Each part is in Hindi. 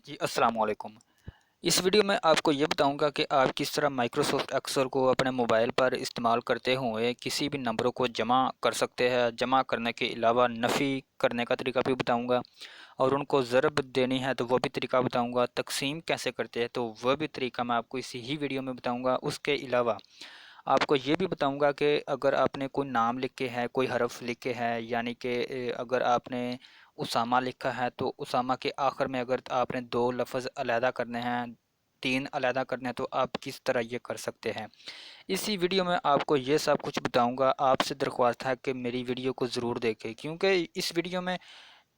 जी अस्सलाम वालेकुम। इस वीडियो में आपको ये बताऊंगा कि आप किस तरह माइक्रोसॉफ्ट एक्सेल को अपने मोबाइल पर इस्तेमाल करते हुए किसी भी नंबरों को जमा कर सकते हैं। जमा करने के अलावा नफ़ी करने का तरीका भी बताऊंगा और उनको ज़रब देनी है तो वह भी तरीका बताऊंगा। तकसीम कैसे करते हैं तो वह भी तरीका मैं आपको इसी ही वीडियो में बताऊंगा। उसके अलावा आपको ये भी बताऊंगा कि अगर आपने कोई नाम लिखे है, कोई हरफ लिखे हैं, यानी कि अगर आपने उसामा लिखा है तो उसामा के आखिर में अगर आपने दो लफ्ज़ अलहदा करने हैं, तीन अलहदा करने हैं तो आप किस तरह ये कर सकते हैं। इसी वीडियो में आपको ये सब कुछ बताऊंगा। आपसे दरख्वास्त है कि मेरी वीडियो को ज़रूर देखें, क्योंकि इस वीडियो में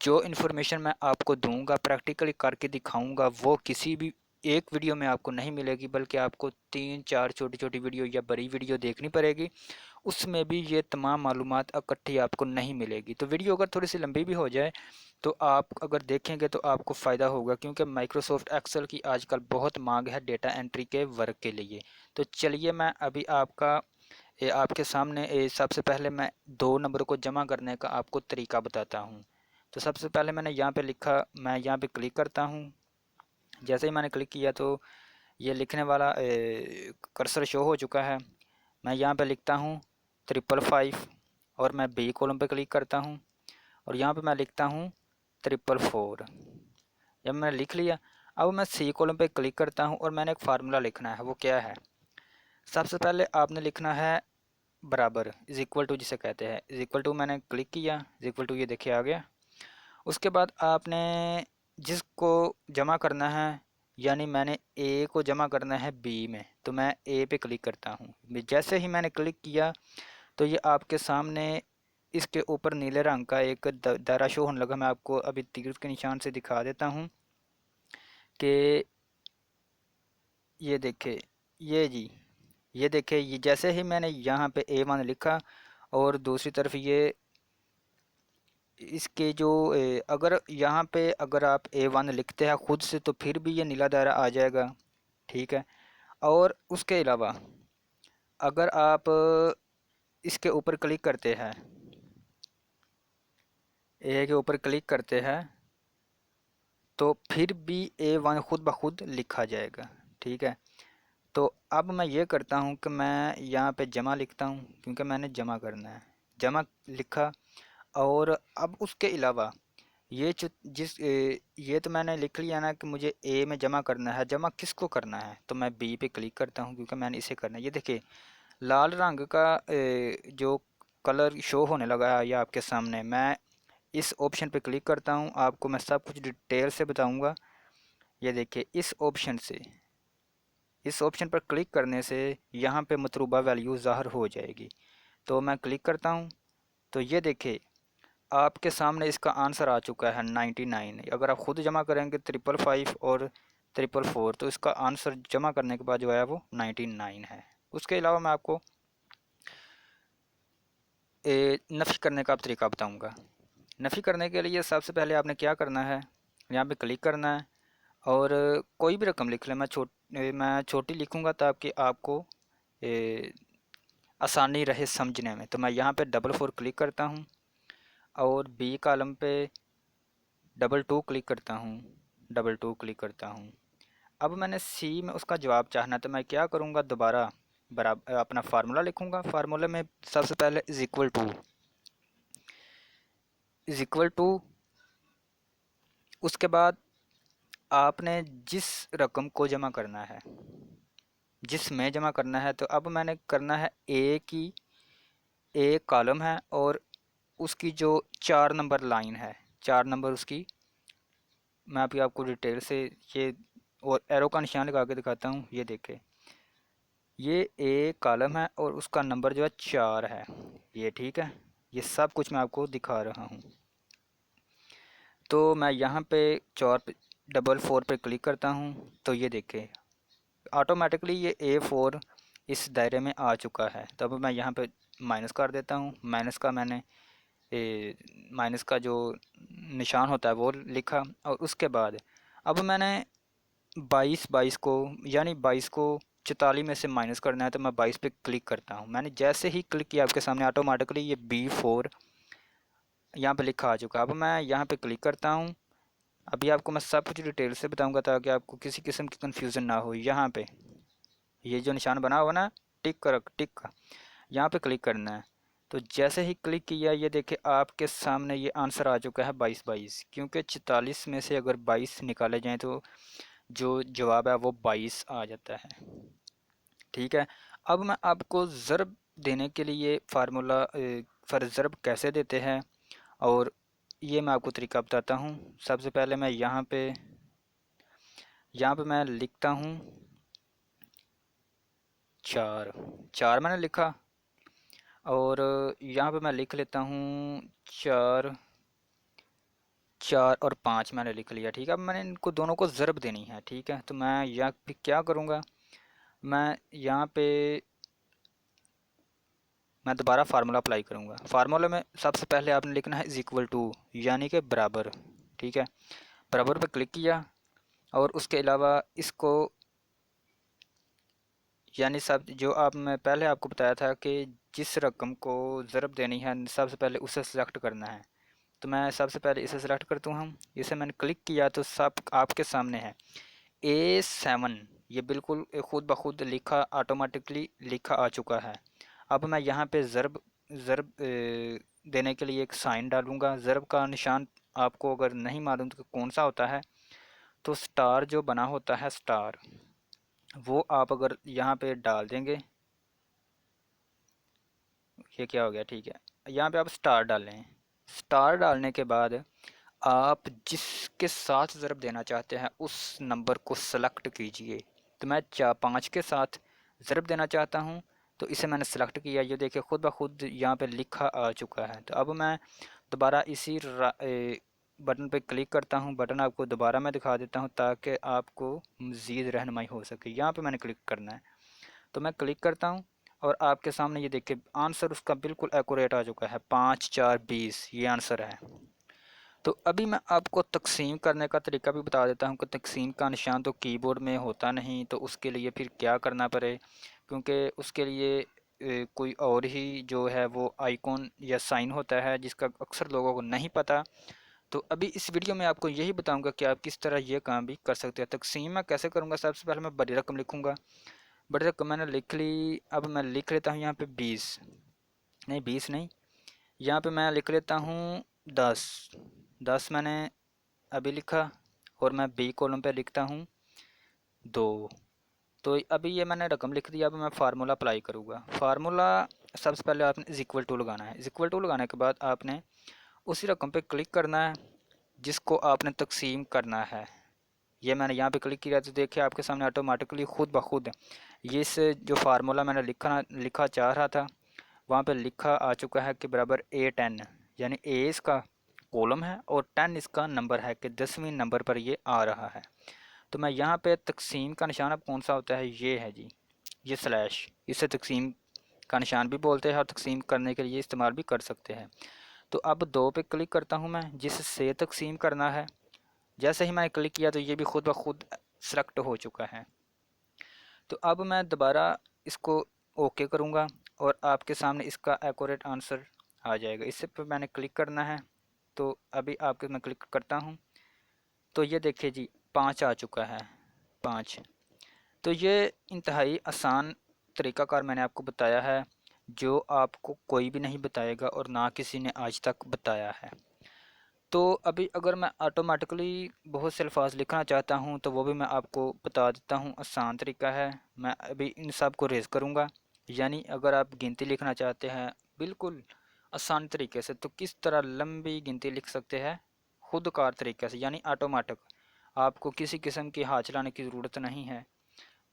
जो इन्फॉर्मेशन मैं आपको दूंगा, प्रैक्टिकली करके दिखाऊंगा, वो किसी भी एक वीडियो में आपको नहीं मिलेगी, बल्कि आपको तीन चार छोटी छोटी वीडियो या बड़ी वीडियो देखनी पड़ेगी। उसमें भी ये तमाम मालूमात इकट्ठी आपको नहीं मिलेगी। तो वीडियो अगर थोड़ी सी लंबी भी हो जाए तो आप अगर देखेंगे तो आपको फ़ायदा होगा, क्योंकि माइक्रोसॉफ्ट एक्सेल की आजकल बहुत मांग है डेटा एंट्री के वर्क के लिए। तो चलिए मैं अभी आपके सामने सबसे पहले मैं दो नंबर को जमा करने का आपको तरीका बताता हूँ। तो सबसे पहले मैंने यहाँ पे लिखा, मैं यहाँ पे क्लिक करता हूँ। जैसे ही मैंने क्लिक किया तो ये लिखने वाला कर्सर शो हो चुका है। मैं यहाँ पे लिखता हूँ 555 और मैं बी कॉलम पे क्लिक करता हूँ और यहाँ पे मैं लिखता हूँ 444। जब मैंने लिख लिया, अब मैं सी कॉलम पे क्लिक करता हूँ और मैंने एक फार्मूला लिखना है। वो क्या है? सबसे पहले आपने लिखना है बराबर, इज इक्वल टू जिसे कहते हैं। इज इक्वल टू मैंने क्लिक किया, इज इक्वल टू ये देखिए आ गया। उसके बाद आपने जिसको जमा करना है, यानी मैंने ए को जमा करना है बी में, तो मैं ए पे क्लिक करता हूँ। जैसे ही मैंने क्लिक किया तो ये आपके सामने इसके ऊपर नीले रंग का एक दायरा शो होने लगा। मैं आपको अभी तीर के निशान से दिखा देता हूँ कि ये देखे, ये जी, ये देखे, ये जैसे ही मैंने यहाँ पे A1 लिखा और दूसरी तरफ ये इसके जो अगर यहाँ पे अगर आप A1 लिखते हैं खुद से तो फिर भी ये नीला दायरा आ जाएगा, ठीक है। और उसके अलावा अगर आप इसके ऊपर क्लिक करते हैं, ए के ऊपर क्लिक करते हैं, तो फिर भी A1 खुद ब खुद लिखा जाएगा, ठीक है। तो अब मैं ये करता हूँ कि मैं यहाँ पे जमा लिखता हूँ, क्योंकि मैंने जमा करना है। जमा लिखा और अब उसके अलावा ये ये तो मैंने लिख लिया ना कि मुझे ए में जमा करना है। जमा किसको करना है? तो मैं बी पे क्लिक करता हूँ, क्योंकि मैंने इसे करना है। ये देखिए लाल रंग का जो कलर शो होने लगा है ये आपके सामने। मैं इस ऑप्शन पे क्लिक करता हूँ, आपको मैं सब कुछ डिटेल से बताऊँगा। ये देखिए इस ऑप्शन पर क्लिक करने से यहाँ पे मतलूबा वैल्यू ज़ाहिर हो जाएगी। तो मैं क्लिक करता हूँ तो ये देखिए आपके सामने इसका आंसर आ चुका है 99। अगर आप खुद जमा करेंगे 555 और 444 तो इसका आंसर जमा करने के बाद जो है वो 99 है। उसके अलावा मैं आपको नफ़ी करने का तरीका बताऊंगा। नफ़ी करने के लिए सबसे पहले आपने क्या करना है, यहाँ पे क्लिक करना है और कोई भी रकम लिख लें। मैं छोटी लिखूंगा ताकि आपको ए, आसानी रहे समझने में। तो मैं यहाँ पे 44 क्लिक करता हूँ और बी कॉलम पे 22 क्लिक करता हूँ, 22 क्लिक करता हूँ। अब मैंने सी में उसका जवाब चाहना है तो मैं क्या करूँगा, दोबारा बराबर अपना फार्मूला लिखूँगा। फार्मूले में सबसे पहले इज इक्वल टू उसके बाद आपने जिस रकम को जमा करना है, जिस में जमा करना है, तो अब मैंने करना है ए की, ए कॉलम है और उसकी जो 4 नंबर लाइन है, 4 नंबर उसकी मैं अभी आपको डिटेल से ये और एरो का निशान लगा के दिखाता हूँ। ये देखे ये ए कॉलम है और उसका नंबर जो है 4 है, ये ठीक है। ये सब कुछ मैं आपको दिखा रहा हूँ। तो मैं यहाँ पे 444 पे क्लिक करता हूँ तो ये देखें ऑटोमेटिकली ये A4 इस दायरे में आ चुका है। तो अब मैं यहाँ पे माइनस कर देता हूँ। माइनस का जो निशान होता है वो लिखा और उसके बाद अब मैंने 22 को, यानी 22 को 44 में से माइनस करना है, तो मैं 22 पे क्लिक करता हूँ। मैंने जैसे ही क्लिक किया आपके सामने ऑटोमेटिकली ये B4 यहाँ पे लिखा आ चुका है। अब मैं यहाँ पे क्लिक करता हूँ अभी आपको मैं सब कुछ डिटेल से बताऊंगा ताकि आपको किसी किस्म की कन्फ्यूज़न ना हो। यहाँ पे ये जो निशान बना हुआ ना, टिक का, यहाँ पे क्लिक करना है। तो जैसे ही क्लिक किया, ये देखिए आपके सामने ये आंसर आ चुका है 22 क्योंकि 44 में से अगर 22 निकाले जाएँ तो जो जवाब है वो 22 आ जाता है। ठीक है। अब मैं आपको ज़रब देने के लिए फार्मूला फॉर ज़रब कैसे देते हैं और ये मैं आपको तरीका बताता हूँ। सबसे पहले मैं यहाँ पे मैं लिखता हूँ 4। 4 मैंने लिखा और यहाँ पे मैं लिख लेता हूँ 4। 4 और 5 मैंने लिख लिया। ठीक है। अब मैंने इनको दोनों को ज़रब देनी है। ठीक है। तो मैं यहाँ पे क्या करूँगा, मैं यहाँ पे मैं दोबारा फार्मूला अप्लाई करूँगा। फार्मूले में सबसे पहले आपने लिखना है इज़ इक्वल टू, यानी कि बराबर। ठीक है। बराबर पे क्लिक किया और उसके अलावा इसको, यानी सब जो आप मैं पहले आपको बताया था कि जिस रकम को ज़रब देनी है सबसे पहले उसे सिलेक्ट करना है। तो मैं सबसे पहले इसे सिलेक्ट करता हूँ। इसे मैंने क्लिक किया तो सब आपके सामने है A7। ये बिल्कुल खुद ब खुद लिखा, ऑटोमेटिकली लिखा आ चुका है। अब मैं यहाँ पे ज़रब ज़रब देने के लिए एक साइन डालूँगा। ज़रब का निशान आपको अगर नहीं मालूम तो कौन सा होता है, तो स्टार जो बना होता है स्टार, वो आप अगर यहाँ पे डाल देंगे। ये क्या हो गया, ठीक है। यहाँ पे आप स्टार डालें। स्टार डालने के बाद आप जिसके साथ ज़रब देना चाहते हैं उस नंबर को सेलेक्ट कीजिए। तो मैं 5 के साथ ज़रब देना चाहता हूँ, तो इसे मैंने सेलेक्ट किया। ये देखिए खुद ब खुद यहाँ पे लिखा आ चुका है। तो अब मैं दोबारा इसी बटन पे क्लिक करता हूँ। बटन आपको दोबारा मैं दिखा देता हूँ ताकि आपको मज़ीद रहनुमाई हो सके। यहाँ पे मैंने क्लिक करना है, तो मैं क्लिक करता हूँ और आपके सामने ये देखिए आंसर उसका बिल्कुल एक्यूरेट आ चुका है। 5 4 20 ये आंसर है। तो अभी मैं आपको तकसीम करने का तरीका भी बता देता हूँ कि तकसीम का निशान तो कीबोर्ड में होता नहीं, तो उसके लिए फिर क्या करना पड़े, क्योंकि उसके लिए कोई और ही जो है वो आइकॉन या साइन होता है जिसका अक्सर लोगों को नहीं पता। तो अभी इस वीडियो में आपको यही बताऊंगा कि आप किस तरह ये काम भी कर सकते हैं। तकसीम मैं कैसे करूँगा, सबसे पहले मैं बड़ी रकम लिखूँगा। बड़ी रकम मैंने लिख ली। अब मैं लिख लेता हूँ यहाँ पे 20, नहीं 20 नहीं, यहाँ पे मैं लिख लेता हूँ 10। 10 मैंने अभी लिखा और मैं बी कॉलम पे लिखता हूँ 2। तो अभी ये मैंने रकम लिख दी। अब मैं फार्मूला अप्लाई करूँगा। फार्मूला सबसे पहले आपने इज इक्वल टू लगाना है। इज इक्वल टू लगाने के बाद आपने उसी रकम पे क्लिक करना है जिसको आपने तकसीम करना है। ये मैंने यहाँ पे क्लिक किया तो देखिए आपके सामने ऑटोमेटिकली खुद ब खुद ये इस जो फार्मूला मैंने लिखा चाह रहा था वहाँ पे लिखा आ चुका है कि बराबर A10, यानी A इसका कॉलम है और 10 इसका नंबर है कि 10वें नंबर पर ये आ रहा है। तो मैं यहाँ पे तकसीम का निशान अब कौन सा होता है, ये है जी, ये स्लैश। इसे तकसीम का निशान भी बोलते हैं और तकसीम करने के लिए इस्तेमाल भी कर सकते हैं। तो अब 2 पे क्लिक करता हूँ मैं जिससे तकसीम करना है। जैसे ही मैंने क्लिक किया तो ये भी खुद ब खुद सेलेक्ट हो चुका है। तो अब मैं दोबारा इसको ओके करूँगा और आपके सामने इसका एक्यूरेट आंसर आ जाएगा। इससे पर मैंने क्लिक करना है। तो अभी आपके मैं क्लिक करता हूँ तो ये देखिए जी 5 आ चुका है। 5। तो ये इंतहाई आसान तरीक़ाकार मैंने आपको बताया है जो आपको कोई भी नहीं बताएगा और ना किसी ने आज तक बताया है। तो अभी अगर मैं ऑटोमेटिकली बहुत से अल्फाज लिखना चाहता हूँ तो वो भी मैं आपको बता देता हूँ। आसान तरीका है। मैं अभी इन सब को रेज़ करूँगा। यानी अगर आप गिनती लिखना चाहते हैं बिल्कुल आसान तरीके से तो किस तरह लंबी गिनती लिख सकते हैं खुदकार तरीके से, यानी ऑटोमेटिक, आपको किसी किस्म की हाथ चलाने की ज़रूरत नहीं है।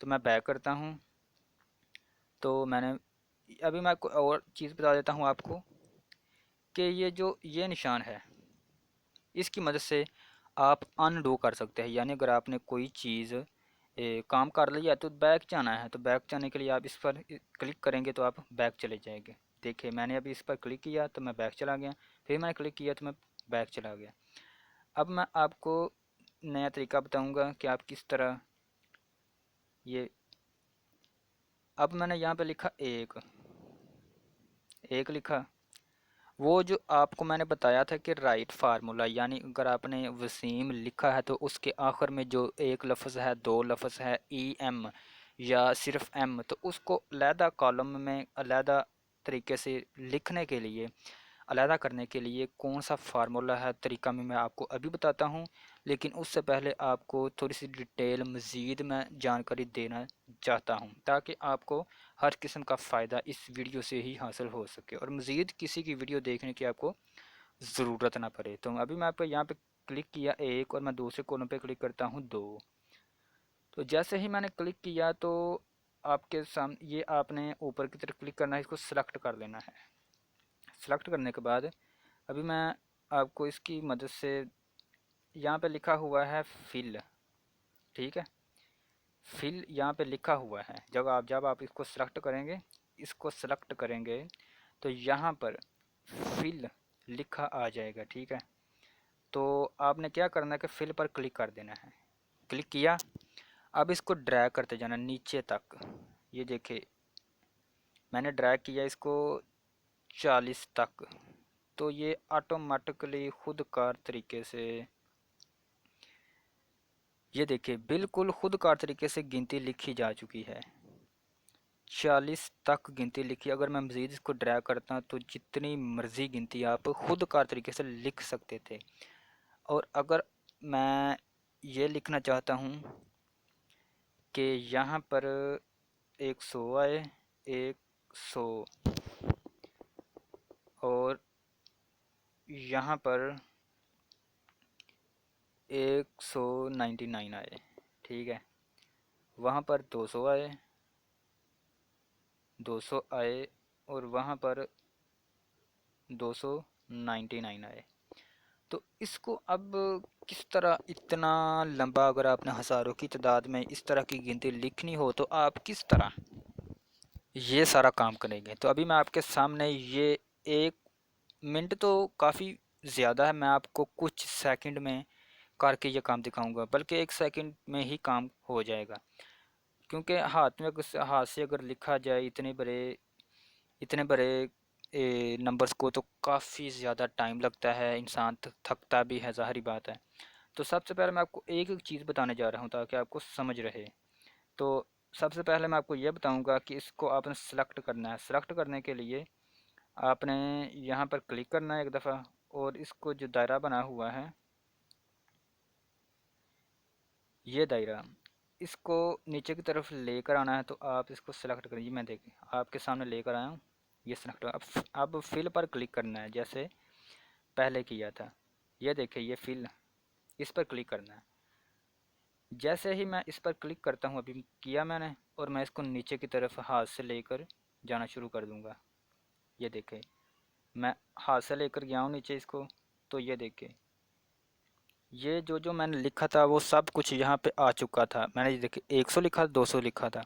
तो मैं बैक करता हूँ। तो मैंने अभी मैं और चीज़ बता देता हूँ आपको कि ये निशान है, इसकी मदद से आप अनडू कर सकते हैं। यानी अगर आपने कोई चीज़ काम कर लिया तो बैक जाना है, तो बैक जाने के लिए आप इस पर क्लिक करेंगे तो आप बैक चले जाएंगे। देखिए मैंने अभी इस पर क्लिक किया तो मैं बैक चला गया, फिर मैंने क्लिक किया तो मैं बैक चला गया। अब मैं आपको नया तरीका बताऊंगा कि आप किस तरह ये, अब मैंने यहाँ पे लिखा एक, एक लिखा वो जो आपको मैंने बताया था कि राइट फार्मूला, यानी अगर आपने वसीम लिखा है तो उसके आखिर में जो एक लफ्ज़ है, दो लफ्ज़ है, ई एम या सिर्फ एम, तो उसको अलहदा कॉलम में अलहदा तरीके से लिखने के लिए, अलहदा करने के लिए कौन सा फार्मूला है, तरीका में मैं आपको अभी बताता हूँ। लेकिन उससे पहले आपको थोड़ी सी डिटेल मज़ीद मैं जानकारी देना चाहता हूँ, ताकि आपको हर किस्म का फ़ायदा इस वीडियो से ही हासिल हो सके और मज़ीद किसी की वीडियो देखने की आपको ज़रूरत ना पड़े। तो अभी मैं आपको यहाँ पे क्लिक किया एक, और मैं दूसरे कॉलम पे क्लिक करता हूँ दो। तो जैसे ही मैंने क्लिक किया तो आपके सामने ये आपने ऊपर की तरफ क्लिक करना है, इसको सेलेक्ट कर लेना है। सेलेक्ट करने के बाद अभी मैं आपको इसकी मदद से, यहाँ पे लिखा हुआ है फिल, ठीक है, फिल यहाँ पे लिखा हुआ है। जब आप इसको सेलेक्ट करेंगे, इसको सेलेक्ट करेंगे तो यहाँ पर फिल लिखा आ जाएगा, ठीक है। तो आपने क्या करना है कि फिल पर क्लिक कर देना है। क्लिक किया, अब इसको ड्रैग करते जाना नीचे तक। ये देखिए मैंने ड्रैग किया इसको 40 तक, तो ये ऑटोमेटिकली खुद कार तरीके से, ये देखिए बिल्कुल खुद कार तरीके से गिनती लिखी जा चुकी है। 40 तक गिनती लिखी। अगर मैं मज़ीद इसको ड्रैग करता तो जितनी मर्ज़ी गिनती आप खुद कार तरीके से लिख सकते थे। और अगर मैं ये लिखना चाहता हूँ कि यहाँ पर 100 आए, 100, और यहाँ पर 199 आए, ठीक है, वहाँ पर 200 आए, 200 आए, और वहाँ पर 299 आए। तो इसको अब किस तरह, इतना लंबा अगर आपने हज़ारों की तादाद में इस तरह की गिनती लिखनी हो तो आप किस तरह ये सारा काम करेंगे। तो अभी मैं आपके सामने ये 1 मिनट तो काफ़ी ज़्यादा है, मैं आपको कुछ सेकंड में करके ये काम दिखाऊंगा, बल्कि 1 सेकंड में ही काम हो जाएगा। क्योंकि हाथ से अगर लिखा जाए इतने बड़े नंबर्स को, तो काफ़ी ज़्यादा टाइम लगता है, इंसान थकता भी है, ज़ाहिर बात है। तो सबसे पहले मैं आपको एक एक चीज़ बताने जा रहा हूँ ताकि आपको समझ रहे। तो सबसे पहले मैं आपको ये बताऊँगा कि इसको आपने सेलेक्ट करना है। सेलेक्ट करने के लिए आपने यहाँ पर क्लिक करना है एक दफ़ा, और इसको जो दायरा बना हुआ है, ये दायरा, इसको नीचे की तरफ लेकर आना है। तो आप इसको सेलेक्ट करिए, मैं देखिए आपके सामने लेकर आया हूँ, ये सेलेक्ट। अब फिल पर क्लिक करना है जैसे पहले किया था। ये देखिए ये फिल, इस पर क्लिक करना है। जैसे ही मैं इस पर क्लिक करता हूँ, अभी किया मैंने, और मैं इसको नीचे की तरफ हाथ से लेकर जाना शुरू कर दूँगा। ये देखें मैं हाथ से लेकर गया हूँ नीचे इसको, तो ये देखें ये जो जो मैंने लिखा था वो सब कुछ यहाँ पे आ चुका था। मैंने ये देखिए 100 लिखा, 200 लिखा था,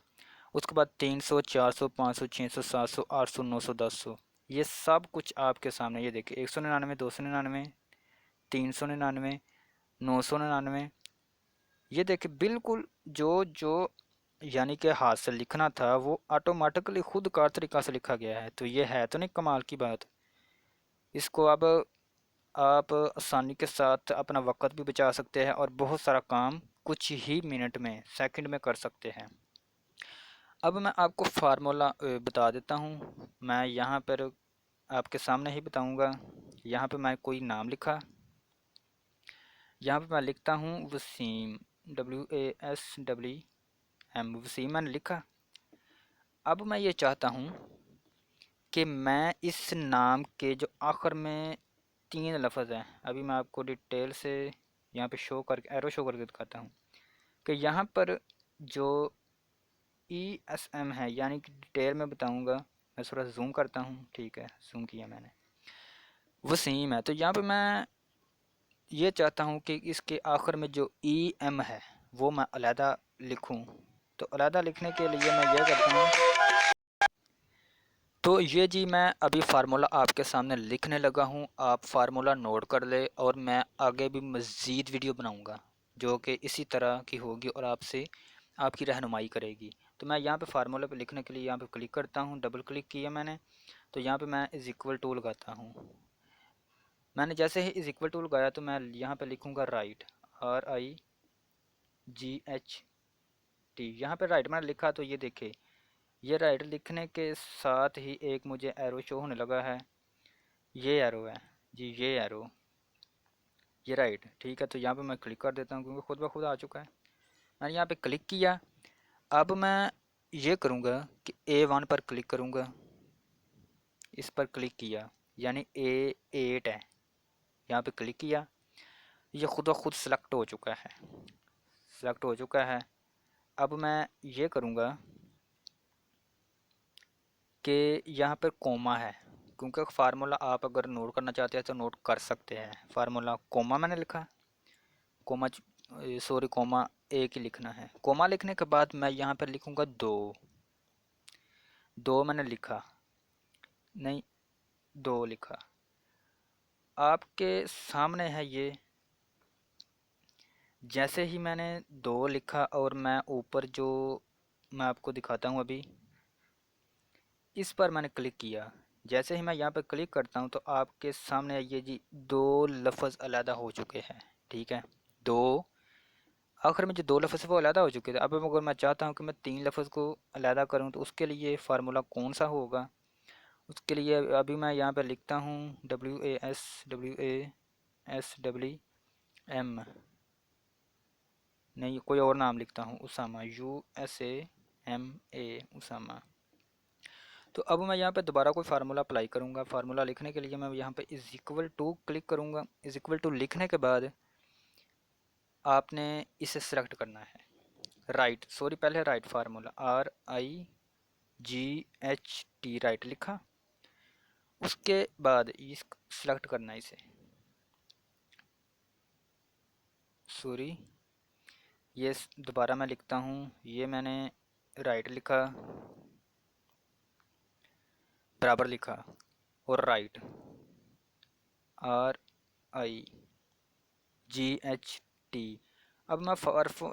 उसके बाद 300, 400, 500, 600, 700, 800, 900, 1000, ये सब कुछ आपके सामने। ये देखिए 199, 299, 399, 999, ये देखिए बिल्कुल जो जो यानी कि हाथ से लिखना था वो ऑटोमेटिकली खुद कार तरीक़ा से लिखा गया है। तो ये है तो नहीं कमाल की बात। इसको अब आप आसानी के साथ अपना वक़्त भी बचा सकते हैं और बहुत सारा काम कुछ ही मिनट में, सेकंड में कर सकते हैं। अब मैं आपको फार्मूला बता देता हूँ। मैं यहाँ पर आपके सामने ही बताऊँगा। यहाँ पे मैं कोई नाम लिखा, यहाँ पे मैं लिखता हूँ वसीम, WASEM, वसीम मैंने लिखा। अब मैं ये चाहता हूँ कि मैं इस नाम के जो आखिर में 3 लफ्ज़ हैं, अभी मैं आपको डिटेल से यहाँ पे शो करके, एरो शो करके दिखाता हूँ कि यहाँ पर जो ESM है, यानी कि डिटेल में बताऊँगा। मैं थोड़ा जूम करता हूँ, ठीक है, जूम किया मैंने, वसीम है। तो यहाँ पे मैं ये चाहता हूँ कि इसके आखिर में जो EM है वो मैं अलहदा लिखूँ। तो अलहदा लिखने के लिए मैं ये करता हूँ, तो ये जी मैं अभी फार्मूला आपके सामने लिखने लगा हूँ। आप फार्मूला नोट कर ले, और मैं आगे भी मज़ीद वीडियो बनाऊँगा जो कि इसी तरह की होगी और आपसे आपकी रहनुमाई करेगी। तो मैं यहाँ पे फार्मूला पे लिखने के लिए यहाँ पे क्लिक करता हूँ, डबल क्लिक किया मैंने, तो यहाँ पे मैं इज़ इक्वल टू लगाता हूँ। मैंने जैसे ही इज़ इक्वल टू लगाया तो मैं यहाँ पे लिखूँगा राइट, RIGHT। यहाँ पे राइट मैंने लिखा तो ये देखे, ये राइट लिखने के साथ ही एक मुझे एरो शो होने लगा है, ये एरो है जी, ये एरो, ये राइट, ठीक है। तो यहाँ पे मैं क्लिक कर देता हूँ क्योंकि खुद ब खुद आ चुका है। मैंने यहाँ पे क्लिक किया। अब मैं ये करूँगा कि A1 पर क्लिक करूँगा, इस पर क्लिक किया यानी A8 है, यहाँ पे क्लिक किया, ये खुद ब खुद सेलेक्ट हो चुका है, सेलेक्ट हो चुका है। अब मैं ये करूँगा कि यहाँ पर कोमा है, क्योंकि फार्मूला आप अगर नोट करना चाहते हैं तो नोट कर सकते हैं। फार्मूला कोमा मैंने लिखा, कोमा सॉरी कोमा एक ही लिखना है। कोमा लिखने के बाद मैं यहाँ पर लिखूँगा 2, 2 मैंने लिखा, नहीं 2 लिखा, आपके सामने है ये। जैसे ही मैंने 2 लिखा और मैं ऊपर जो मैं आपको दिखाता हूँ अभी, इस पर मैंने क्लिक किया। जैसे ही मैं यहाँ पर क्लिक करता हूँ तो आपके सामने ये जी 2 लफ्ज़ अलहदा हो चुके हैं, ठीक है। 2 आखिर में जो 2 लफ्ज़ वो अलहदा हो चुके थे। अब अगर मैं चाहता हूँ कि मैं 3 लफ्ज़ को अलहदा करूँ तो उसके लिए फार्मूला कौन सा होगा, उसके लिए अभी मैं यहाँ पर लिखता हूँ WASM, नहीं कोई और नाम लिखता हूँ, उसामा, USAMA, उसामा। तो अब मैं यहाँ पे दोबारा कोई फार्मूला अप्लाई करूँगा। फार्मूला लिखने के लिए मैं यहाँ पे इज़ इक्वल टू क्लिक करूँगा। इज़ इक्वल टू लिखने के बाद आपने इसे सेलेक्ट करना है, राइट, सॉरी पहले राइट फार्मूला RIGHT, राइट लिखा। उसके बाद इस सेलेक्ट करना है इसे, सॉरी ये दोबारा मैं लिखता हूँ, ये मैंने राइट लिखा, बराबर लिखा और राइट RIGHT। अब मैं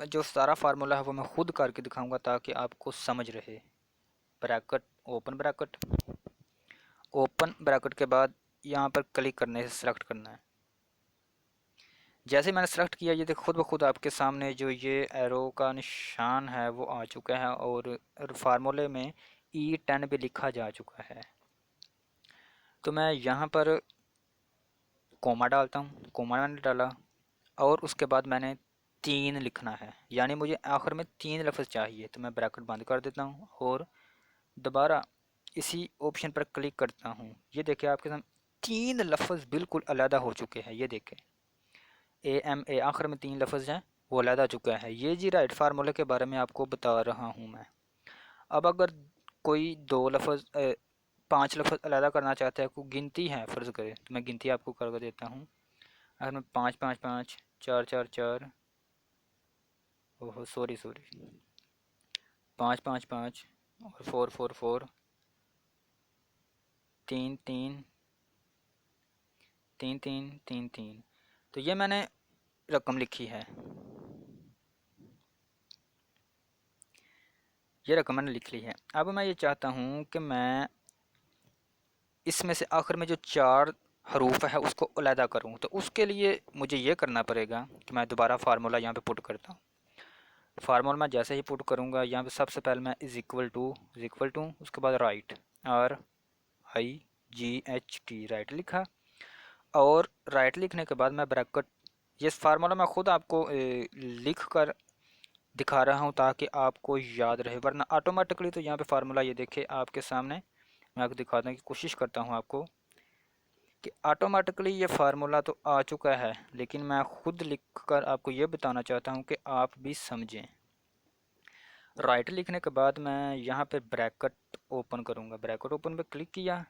जो सारा फार्मूला है वो मैं खुद करके दिखाऊंगा ताकि आपको समझ रहे। Bracket, open bracket, open bracket के बाद यहाँ पर क्लिक करने से सिलेक्ट करना है। जैसे मैंने सेलेक्ट किया ये देखो खुद ब खुद आपके सामने जो ये एरो का निशान है वो आ चुका है और फार्मूले में E10 भी लिखा जा चुका है। तो मैं यहाँ पर कोमा डालता हूँ, कोमा मैंने डाला और उसके बाद मैंने 3 लिखना है, यानी मुझे आखिर में 3 लफ्ज़ चाहिए। तो मैं ब्रैकेट बंद कर देता हूँ और दोबारा इसी ऑप्शन पर क्लिक करता हूँ। ये देखिए आपके सामने 3 लफ्ज़ बिल्कुल अलहदा हो चुके हैं। ये देखें AMA आखिर में 3 लफ्ज़ हैं वो अलहदा हो चुका है। ये जी राइट फार्मूले के बारे में आपको बता रहा हूँ मैं। अब अगर कोई 2 लफ्ज़ 5 लफ्ज़ अलहदा करना चाहता है, कोई गिनती है फ़र्ज़ करें, तो मैं गिनती आपको कर देता हूँ। अगर मैं 5 5 5 4 4 4, ओहो सॉरी 5 5 5 और 4 4 4, 3 3 3 3 3 3, तो ये मैंने रकम लिखी है, ये रकम मैंने लिख ली है। अब मैं ये चाहता हूँ कि मैं इसमें से आखिर में जो 4 हरूफ है उसको अलहदा करूँ। तो उसके लिए मुझे ये करना पड़ेगा कि मैं दोबारा फार्मूला यहाँ पे पुट करता हूँ। फार्मूला मैं जैसे ही पुट करूँगा यहाँ पे सबसे पहले मैं इज़ इक्वल टू उसके बाद राइट RIGHT, राइट लिखा और राइट लिखने के बाद मैं ब्रैकेट, ये फार्मूला मैं ख़ुद आपको लिख कर दिखा रहा हूँ ताकि आपको याद रहे, वरना ऑटोमेटिकली तो यहाँ पे फार्मूला ये देखे आपके सामने, मैं आपको दिखाने की कोशिश करता हूँ आपको कि ऑटोमेटिकली ये फार्मूला तो आ चुका है, लेकिन मैं ख़ुद लिख कर आपको ये बताना चाहता हूँ कि आप भी समझें। राइट लिखने के बाद मैं यहाँ पे ब्रैकेट ओपन करूँगा, ब्रैकेट ओपन पे क्लिक किया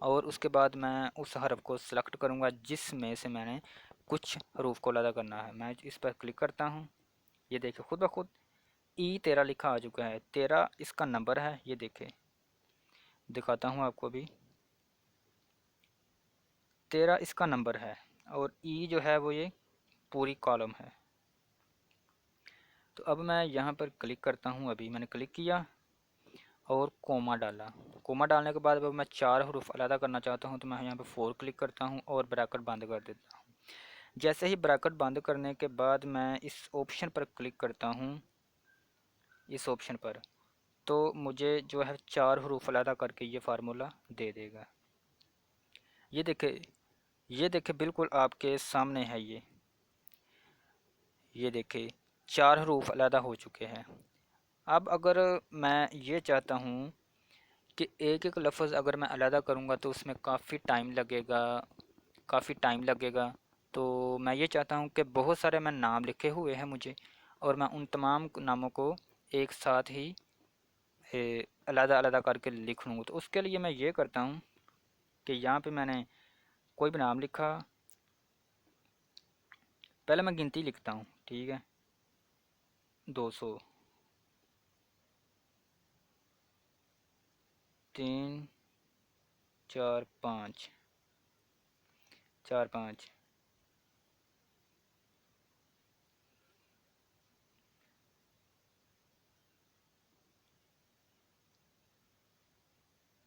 और उसके बाद मैं उस हरफ को सिलेक्ट करूँगा जिसमें से मैंने कुछ हरूफ को अलग करना है। मैं इस पर क्लिक करता हूँ, ये देखिए खुद ब खुद E13 लिखा आ चुका है। 13 इसका नंबर है, ये देखें दिखाता हूँ आपको अभी। 13 इसका नंबर है और E जो है वो ये पूरी कॉलम है। तो अब मैं यहाँ पर क्लिक करता हूँ, अभी मैंने क्लिक किया और कोमा डाला। कोमा डालने के बाद अब मैं 4 हरूफ अलग करना चाहता हूँ, तो मैं यहाँ पे 4 क्लिक करता हूँ और ब्रैकेट बंद कर देता हूँ। जैसे ही ब्रैकेट बंद करने के बाद मैं इस ऑप्शन पर क्लिक करता हूँ, इस ऑप्शन पर, तो मुझे जो है 4 हरूफ अलग करके ये फार्मूला दे देगा। ये देखे बिल्कुल आपके सामने है ये देखे 4 हरूफ अलग हो चुके हैं। अब अगर मैं ये चाहता हूँ कि एक एक लफ्ज़ अगर मैं अलग करूँगा तो उसमें काफ़ी टाइम लगेगा। तो मैं ये चाहता हूँ कि बहुत सारे मैं नाम लिखे हुए हैं मुझे, और मैं उन तमाम नामों को एक साथ ही अलग अलग करके लिख लूँ। तो उसके लिए मैं ये करता हूँ कि यहाँ पे मैंने कोई भी नाम लिखा, पहले मैं गिनती लिखता हूँ, ठीक है, 200, 3, 4, 5, 4, 5,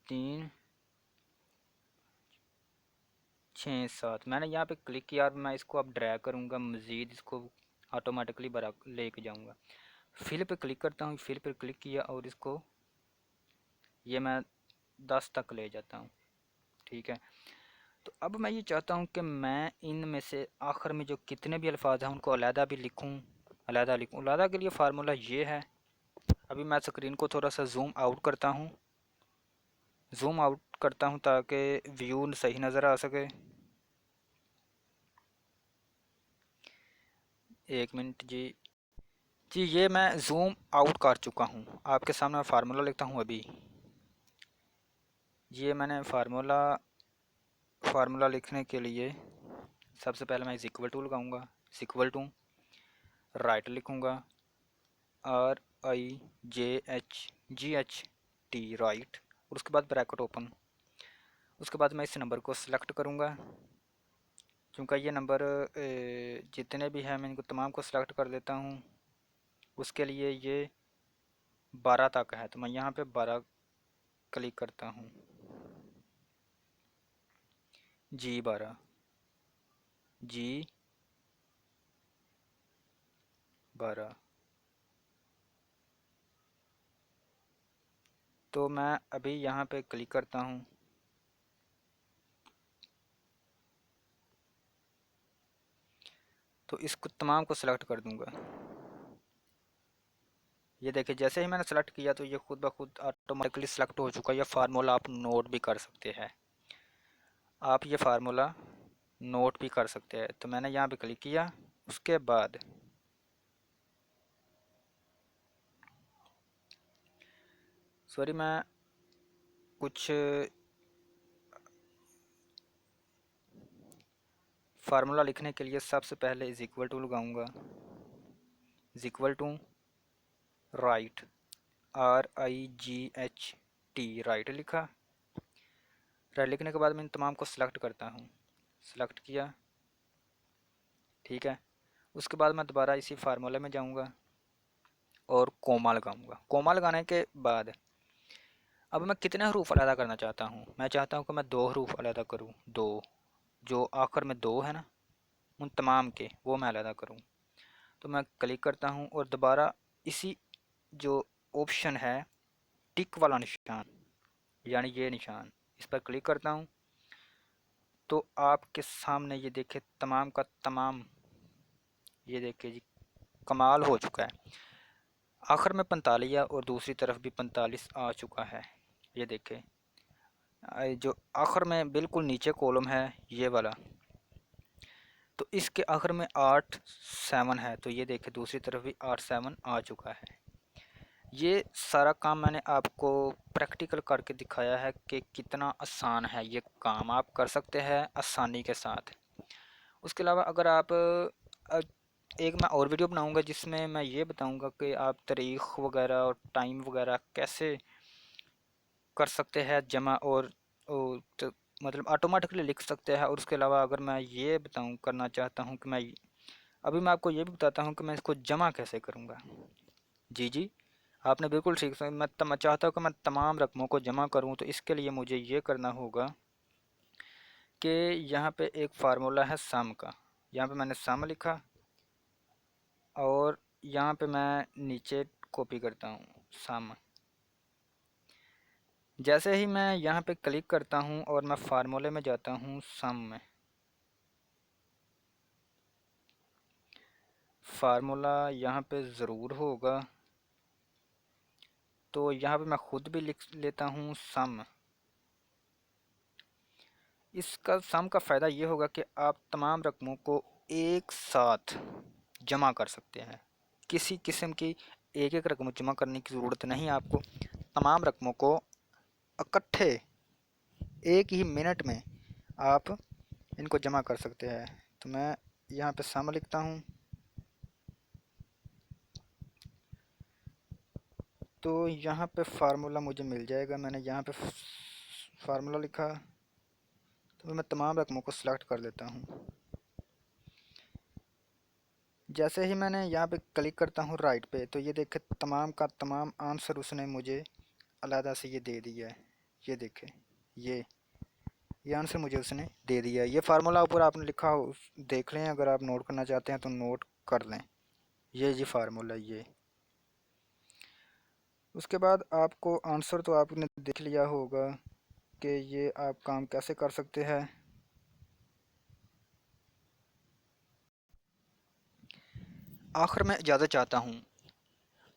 3, 6, 7। मैंने यहाँ पे क्लिक किया और मैं इसको अब ड्रैग करूँगा, मज़ीद इसको ऑटोमेटिकली बड़ा लेके जाऊँगा। फिल पे क्लिक करता हूँ, फिल पे क्लिक किया और इसको ये मैं 10 तक ले जाता हूँ, ठीक है। तो अब मैं ये चाहता हूँ कि मैं इनमें से आखिर में जो कितने भी अल्फाज हैं उनको अलहदा भी लिखूँ, अलहदा लिखूँ। अलहदा के लिए फार्मूला ये है, अभी मैं स्क्रीन को थोड़ा सा जूम आउट करता हूँ ताकि व्यू सही नज़र आ सके। 1 मिनट जी ये मैं जूम आउट कर चुका हूँ, आपके सामने मैं फार्मूला लिखता हूँ अभी। ये मैंने फार्मूला लिखने के लिए सबसे पहले मैं इज इक्वल टू लगाऊंगा, इज इक्वल टू राइट लिखूंगा, RIGHT राइट, और उसके बाद ब्रैकेट ओपन। उसके बाद मैं इस नंबर को सिलेक्ट करूंगा, क्योंकि ये नंबर जितने भी हैं मैं इनको तमाम को सिलेक्ट कर देता हूँ। उसके लिए ये 12 तक है, तो मैं यहाँ पे 12 क्लिक करता हूँ। G12, G12, तो मैं अभी यहाँ पे क्लिक करता हूँ। तो इसको तमाम को सिलेक्ट कर दूंगा। ये देखिए जैसे ही मैंने सेलेक्ट किया तो ये खुद ब खुद ऑटोमेटिकली सेलेक्ट हो चुका है। ये फार्मूला आप नोट भी कर सकते हैं, आप ये फार्मूला नोट भी कर सकते हैं। तो मैंने यहाँ पे क्लिक किया, उसके बाद सॉरी मैं कुछ फार्मूला लिखने के लिए सबसे पहले इज इक्वल टू लगाऊंगा, is equal to right, RIGHT right लिखा। राइट लिखने के बाद मैं इन तमाम को सिलेक्ट करता हूँ, सिलेक्ट किया, ठीक है। उसके बाद मैं दोबारा इसी फार्मूले में जाऊँगा और कोमा लगाऊंगा। कोमा लगाने के बाद अब मैं कितने हरूफ अलग करना चाहता हूँ, मैं चाहता हूँ कि मैं 2 हरूफ अलग करूँ, 2, जो आखिर में 2 है ना उन तमाम के, वो मैं अलग करूँ। तो मैं क्लिक करता हूँ और दोबारा इसी जो ऑप्शन है टिक वाला निशान, यानी ये निशान, इस पर क्लिक करता हूँ। तो आपके सामने ये देखे तमाम का तमाम, ये देखे जी कमाल हो चुका है। आखिर में 45 और दूसरी तरफ भी 45 आ चुका है। ये देखे जो आखिर में बिल्कुल नीचे कॉलम है ये वाला, तो इसके आखिर में 8 7 है। तो ये देखे दूसरी तरफ भी 8 7 आ चुका है। ये सारा काम मैंने आपको प्रैक्टिकल करके दिखाया है कि कितना आसान है ये काम, आप कर सकते हैं आसानी के साथ। उसके अलावा अगर आप एक मैं और वीडियो बनाऊंगा जिसमें मैं ये बताऊंगा कि आप तारीख़ वगैरह और टाइम वगैरह कैसे कर सकते हैं जमा, और तो मतलब ऑटोमेटिकली लिख सकते हैं। और उसके अलावा अगर मैं ये बताऊं करना चाहता हूं कि मैं अभी मैं आपको ये भी बताता हूँ कि मैं इसको जमा कैसे करूँगा। जी जी, आपने बिल्कुल ठीक समझा। मैं चाहता हूँ कि मैं तमाम रकमों को जमा करूँ, तो इसके लिए मुझे ये करना होगा कि यहाँ पे एक फार्मूला है सम का। यहाँ पे मैंने सम लिखा और यहाँ पे मैं नीचे कॉपी करता हूँ सम। जैसे ही मैं यहाँ पे क्लिक करता हूँ और मैं फार्मूले में जाता हूँ सम में, फार्मूला यहाँ पे ज़रूर होगा, तो यहाँ पे मैं ख़ुद भी लिख लेता हूँ सम। इसका सम का फ़ायदा ये होगा कि आप तमाम रकमों को एक साथ जमा कर सकते हैं। किसी किस्म की एक एक रकम जमा करने की ज़रूरत नहीं आपको। तमाम रकमों को इकट्ठे एक ही मिनट में आप इनको जमा कर सकते हैं। तो मैं यहाँ पे सम लिखता हूँ, तो यहाँ पे फार्मूला मुझे मिल जाएगा। मैंने यहाँ पे फार्मूला लिखा, तो मैं तमाम रकमों को सिलेक्ट कर लेता हूँ। जैसे ही मैंने यहाँ पे क्लिक करता हूँ राइट पे, तो ये देखे तमाम का तमाम आंसर उसने मुझे अलहदा से ये दे दिया है। ये देखे, ये आंसर मुझे उसने दे दिया है। ये फार्मूला ऊपर आपने लिखा हो, देख लें, अगर आप नोट करना चाहते हैं तो नोट कर लें। ये जी फार्मूला ये। उसके बाद आपको आंसर तो आपने देख लिया होगा कि ये आप काम कैसे कर सकते हैं। आखिर में इजाज़त चाहता हूँ,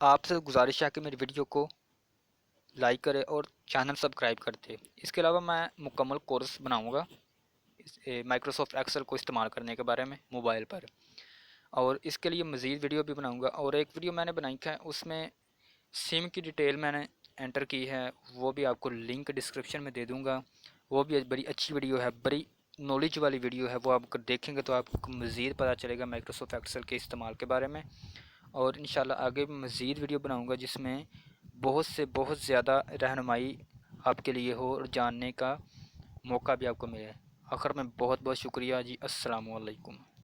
आपसे गुजारिश है कि मेरी वीडियो को लाइक करें और चैनल सब्सक्राइब कर दें। इसके अलावा मैं मुकम्मल कोर्स बनाऊँगा माइक्रोसॉफ्ट एक्सेल को इस्तेमाल करने के बारे में मोबाइल पर, और इसके लिए मज़ीद वीडियो भी बनाऊँगा। और एक वीडियो मैंने बनाई है, उसमें सिम की डिटेल मैंने एंटर की है, वो भी आपको लिंक डिस्क्रिप्शन में दे दूँगा। वो भी बड़ी अच्छी वीडियो है, बड़ी नॉलेज वाली वीडियो है। वो आप देखेंगे तो आपको मज़ीद पता चलेगा माइक्रोसॉफ्ट एक्सेल के इस्तेमाल के बारे में। और इंशाल्लाह आगे भी मज़ीद वीडियो बनाऊँगा जिसमें बहुत ज़्यादा रहनुमाई आपके लिए हो और जानने का मौका भी आपको मिले। आखिर में बहुत बहुत शुक्रिया जी। अस्सलामु अलैकुम।